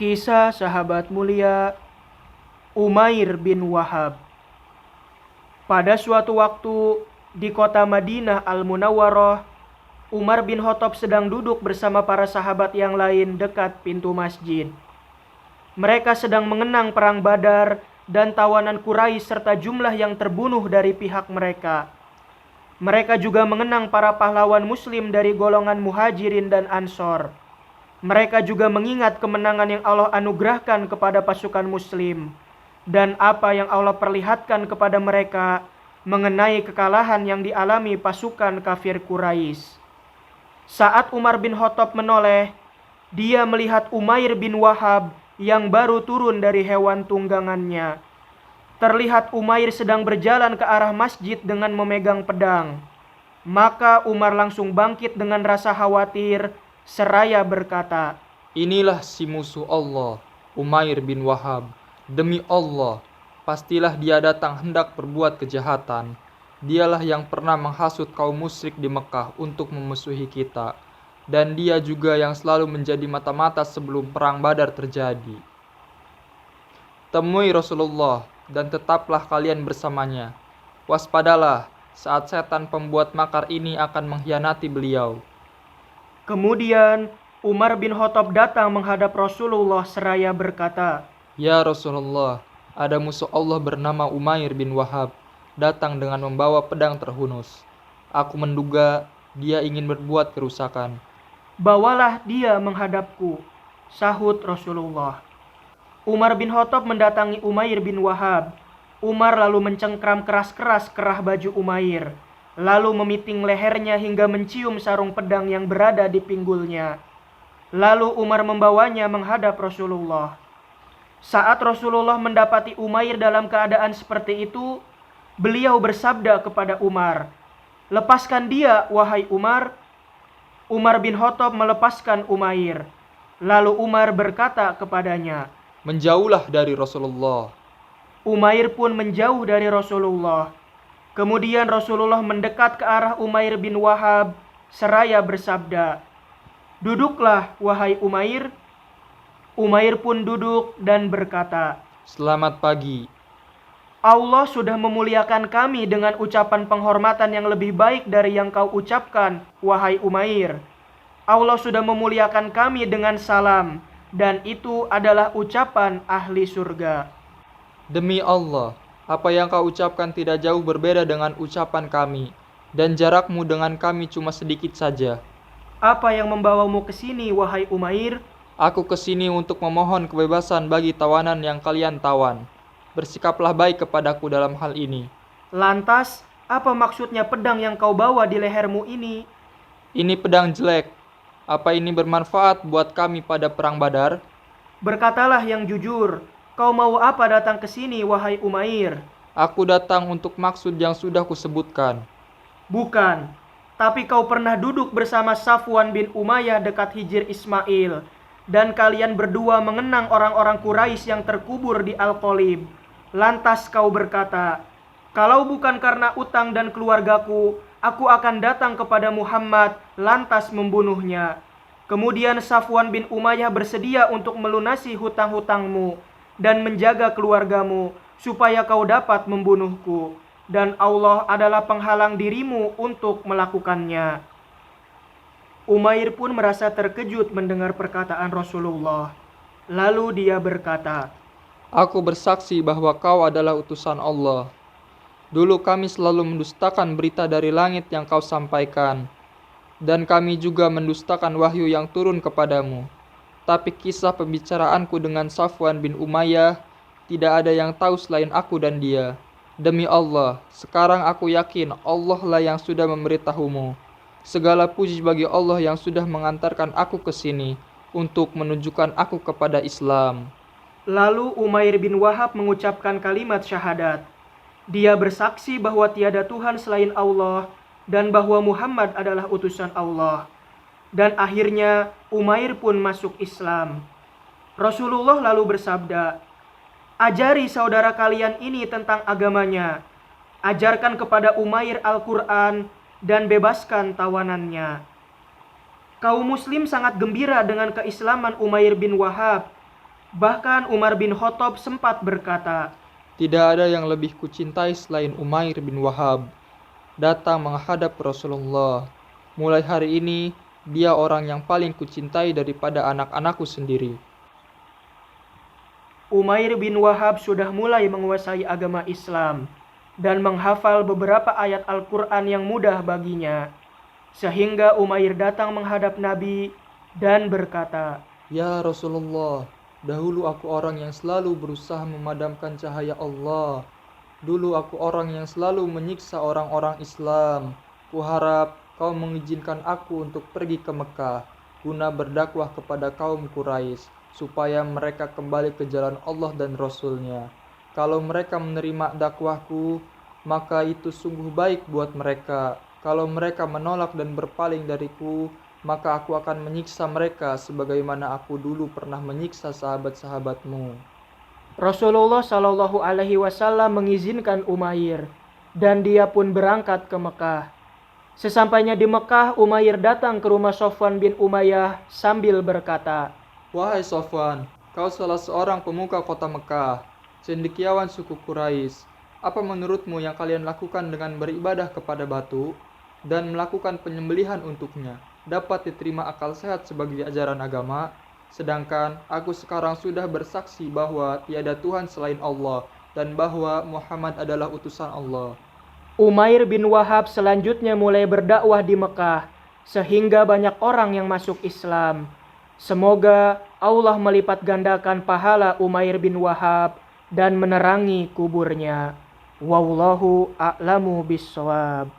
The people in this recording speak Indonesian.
Kisah sahabat mulia Umair bin Wahab. Pada suatu waktu di kota Madinah Al-Munawwarah, Umar bin Khattab sedang duduk bersama para sahabat yang lain dekat pintu masjid. Mereka sedang mengenang perang Badar dan tawanan Quraisy serta jumlah yang terbunuh dari pihak mereka. Mereka juga mengenang para pahlawan muslim dari golongan Muhajirin dan Ansor. Mereka juga mengingat kemenangan yang Allah anugerahkan kepada pasukan muslim dan apa yang Allah perlihatkan kepada mereka mengenai kekalahan yang dialami pasukan kafir Quraisy. Saat Umar bin Khattab menoleh, dia melihat Umair bin Wahab yang baru turun dari hewan tunggangannya. Terlihat Umair sedang berjalan ke arah masjid dengan memegang pedang. Maka Umar langsung bangkit dengan rasa khawatir seraya berkata, "Inilah si musuh Allah, Umair bin Wahab. Demi Allah, pastilah dia datang hendak berbuat kejahatan. Dialah yang pernah menghasut kaum musyrik di Mekah untuk memusuhi kita. Dan dia juga yang selalu menjadi mata-mata sebelum perang Badar terjadi. Temui Rasulullah dan tetaplah kalian bersamanya. Waspadalah saat setan pembuat makar ini akan mengkhianati beliau." Kemudian Umar bin Khattab datang menghadap Rasulullah seraya berkata, "Ya Rasulullah, ada musuh Allah bernama Umair bin Wahab datang dengan membawa pedang terhunus. Aku menduga dia ingin berbuat kerusakan." "Bawalah dia menghadapku," sahut Rasulullah. Umar bin Khattab mendatangi Umair bin Wahab. Umar lalu mencengkram keras-keras kerah baju Umair, lalu memiting lehernya hingga mencium sarung pedang yang berada di pinggulnya. Lalu Umar membawanya menghadap Rasulullah. Saat Rasulullah mendapati Umair dalam keadaan seperti itu, beliau bersabda kepada Umar, "Lepaskan dia, wahai Umar." Umar bin Khattab melepaskan Umair. Lalu Umar berkata kepadanya, "Menjauhlah dari Rasulullah." Umair pun menjauh dari Rasulullah. Kemudian Rasulullah mendekat ke arah Umair bin Wahab seraya bersabda, "Duduklah, wahai Umair." Umair pun duduk dan berkata, "Selamat pagi." "Allah sudah memuliakan kami dengan ucapan penghormatan yang lebih baik dari yang kau ucapkan, wahai Umair. Allah sudah memuliakan kami dengan salam, dan itu adalah ucapan ahli surga." "Demi Allah, apa yang kau ucapkan tidak jauh berbeda dengan ucapan kami, dan jarakmu dengan kami cuma sedikit saja." "Apa yang membawamu ke sini, wahai Umair?" "Aku ke sini untuk memohon kebebasan bagi tawanan yang kalian tawan. Bersikaplah baik kepadaku dalam hal ini." "Lantas, apa maksudnya pedang yang kau bawa di lehermu ini?" "Ini pedang jelek. Apa ini bermanfaat buat kami pada perang Badar?" "Berkatalah yang jujur, kau mau apa datang ke sini, wahai Umair?" "Aku datang untuk maksud yang sudah kusebutkan." "Bukan, tapi kau pernah duduk bersama Safwan bin Umayyah dekat Hijr Ismail, dan kalian berdua mengenang orang-orang Quraisy yang terkubur di Al-Qalib. Lantas kau berkata, 'Kalau bukan karena utang dan keluargaku, aku akan datang kepada Muhammad lantas membunuhnya.' Kemudian Safwan bin Umayyah bersedia untuk melunasi hutang-hutangmu dan menjaga keluargamu supaya kau dapat membunuhku. Dan Allah adalah penghalang dirimu untuk melakukannya." Umair pun merasa terkejut mendengar perkataan Rasulullah. Lalu dia berkata, "Aku bersaksi bahwa kau adalah utusan Allah. Dulu kami selalu mendustakan berita dari langit yang kau sampaikan, dan kami juga mendustakan wahyu yang turun kepadamu. Tapi kisah pembicaraanku dengan Safwan bin Umayyah tidak ada yang tahu selain aku dan dia. Demi Allah, sekarang aku yakin Allah lah yang sudah memberitahumu. Segala puji bagi Allah yang sudah mengantarkan aku ke sini untuk menunjukkan aku kepada Islam." Lalu Umair bin Wahab mengucapkan kalimat syahadat. Dia bersaksi bahwa tiada Tuhan selain Allah dan bahwa Muhammad adalah utusan Allah. Dan akhirnya Umair pun masuk Islam. Rasulullah lalu bersabda, "Ajari saudara kalian ini tentang agamanya. Ajarkan kepada Umair Al-Quran dan bebaskan tawanannya." Kaum muslim sangat gembira dengan keislaman Umair bin Wahab. Bahkan Umar bin Khattab sempat berkata, "Tidak ada yang lebih kucintai selain Umair bin Wahab." Datang menghadap Rasulullah. "Mulai hari ini, dia orang yang paling kucintai daripada anak-anakku sendiri." Umair bin Wahab sudah mulai menguasai agama Islam dan menghafal beberapa ayat Al-Quran yang mudah baginya. Sehingga Umair datang menghadap Nabi dan berkata, "Ya Rasulullah, dahulu aku orang yang selalu berusaha memadamkan cahaya Allah. Dulu aku orang yang selalu menyiksa orang-orang Islam. Kuharap kau mengizinkan aku untuk pergi ke Mekah, guna berdakwah kepada kaum Quraisy, supaya mereka kembali ke jalan Allah dan Rasul-Nya. Kalau mereka menerima dakwahku, maka itu sungguh baik buat mereka. Kalau mereka menolak dan berpaling dariku, maka aku akan menyiksa mereka sebagaimana aku dulu pernah menyiksa sahabat-sahabatmu." Rasulullah Shallallahu Alaihi Wasallam mengizinkan Umair dan dia pun berangkat ke Mekah. Sesampainya di Mekah, Umair datang ke rumah Sofwan bin Umayyah sambil berkata, "Wahai Sofwan, kau salah seorang pemuka kota Mekah, cendekiawan suku Quraisy. Apa menurutmu yang kalian lakukan dengan beribadah kepada batu dan melakukan penyembelihan untuknya dapat diterima akal sehat sebagai ajaran agama? Sedangkan aku sekarang sudah bersaksi bahwa tiada Tuhan selain Allah dan bahwa Muhammad adalah utusan Allah." Umair bin Wahab selanjutnya mulai berdakwah di Mekah sehingga banyak orang yang masuk Islam. Semoga Allah melipat gandakan pahala Umair bin Wahab dan menerangi kuburnya. Wallahu a'lamu bissawab.